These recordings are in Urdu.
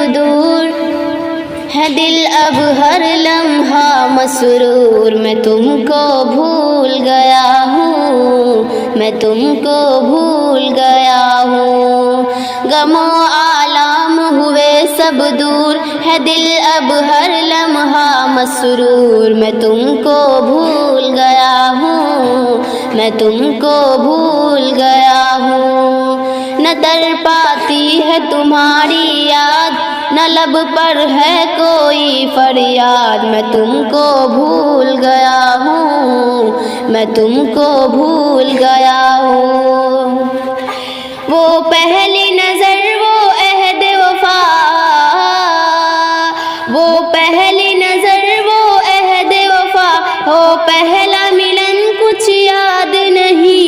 دور ہے دل اب ہر لمحہ مسرور، میں تم کو بھول گیا ہوں، میں تم کو بھول گیا ہوں۔ غم و آلام ہوئے سب دور ہے دل اب ہر لمحہ مسرور، میں تم کو بھول گیا ہوں، میں تم کو بھول گیا ہوں۔ نہ در پاتی ہے تمہاری یاد، نہ لب پر ہے کوئی فریاد، میں تم کو بھول گیا ہوں، میں تم کو بھول گیا ہوں۔ وہ پہلی نظر وہ عہد وفا، وہ پہلی نظر وہ عہد وفا، ہو پہلا ملن کچھ یاد نہیں۔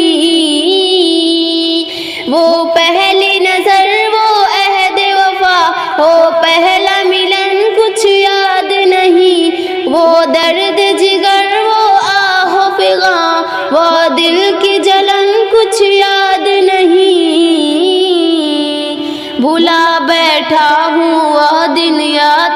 وہ پہلی نظر وہ عہد وفا، ہو پہلا ملن کچھ یاد نہیں۔ وہ درد جگر وہ آہ و فغاں، وہ دل کی جلن کچھ یاد نہیں۔ بھولا بیٹھا ہوں وہ دن یاد،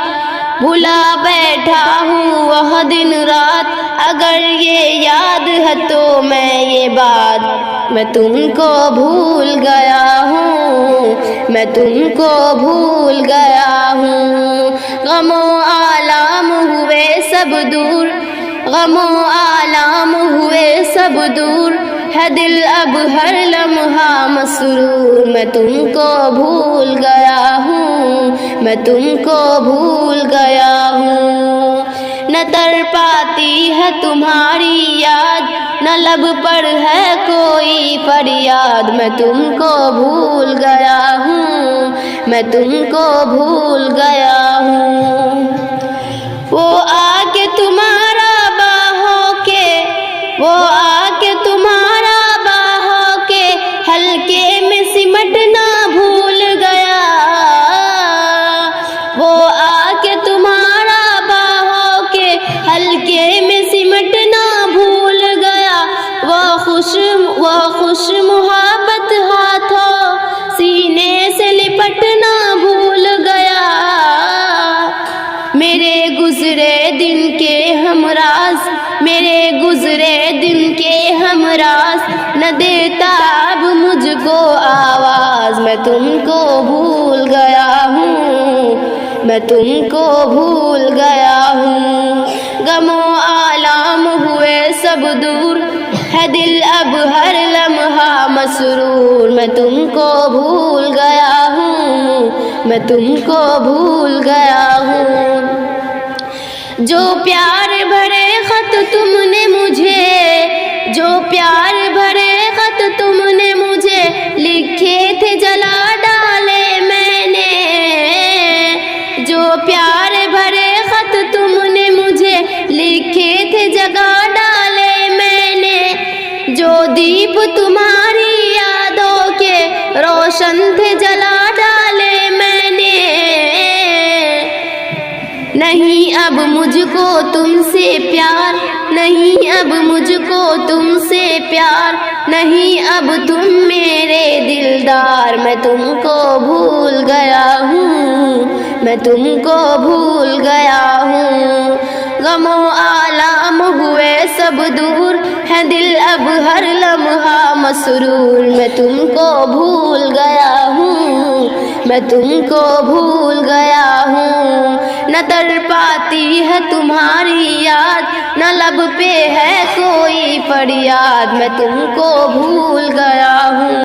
بھولا بیٹھا ہوں وہ دن رات، اگر یہ یاد ہے تو میں یہ بات، میں تم کو بھول گیا ہوں، میں تم کو بھول گیا ہوں۔ غم و آلام ہوئے سب دور، غم و آلام ہوئے سب دور ہے دل اب ہر لمحہ مسرور، میں تم کو بھول گیا ہوں، میں تم کو بھول گیا ہوں۔ نہ تر پاتی ہے تمہاری یاد، نہ لب پر ہے کوئی فریاد، میں تم کو بھول گیا ہوں، میں تم کو بھول گیا ہوں۔ وہ آ کے تمہارا باہوں کے، وہ آ کے تمہارا باہوں کے ہلکے میں سمٹنا بھول گیا۔ وہ آ کے تمہارا باہوں کے ہلکے میں سمٹنا بھول گیا۔ وہ خوش محبت ہاتھوں سینے سے لپٹنا بھول گیا۔ میرے گزرے دن کے ہمراز، میرے گزرے دن کے ہمراز، نہ دیتا اب مجھ کو آواز، میں تم کو بھول گیا ہوں، میں تم کو بھول گیا ہوں۔ غم و آلام ہوئے سب دور ہے دل اب ہر لمحہ مسرور، میں تم کو بھول گیا ہوں، میں تم کو بھول گیا ہوں۔ جو پیار بھرے خط تم نے مجھے، جو پیار بھرے خط تم نے مجھے لکھے تھے جلا ڈالے میں نے۔ جو پیار بھرے خط تم نے مجھے لکھے تھے جگا ڈالے میں نے۔ جو دیپ تمہاری یادوں کے روشن تھے جلا ڈالے میں نے۔ نہیں اب مجھ کو تم سے پیار، نہیں اب مجھ کو تم سے پیار، نہیں اب تم میرے دلدار، میں تم کو بھول گیا ہوں، میں تم کو بھول گیا ہوں۔ غم و آلام ہوئے سب دور ہے دل اب ہر لمحہ مسرور، میں تم کو بھول گیا ہوں، میں تم کو بھول گیا ہوں۔ نہ تر پاتی ہے تمہاری یاد، نہ لب پہ ہے کوئی فریاد، میں تم کو بھول گیا ہوں۔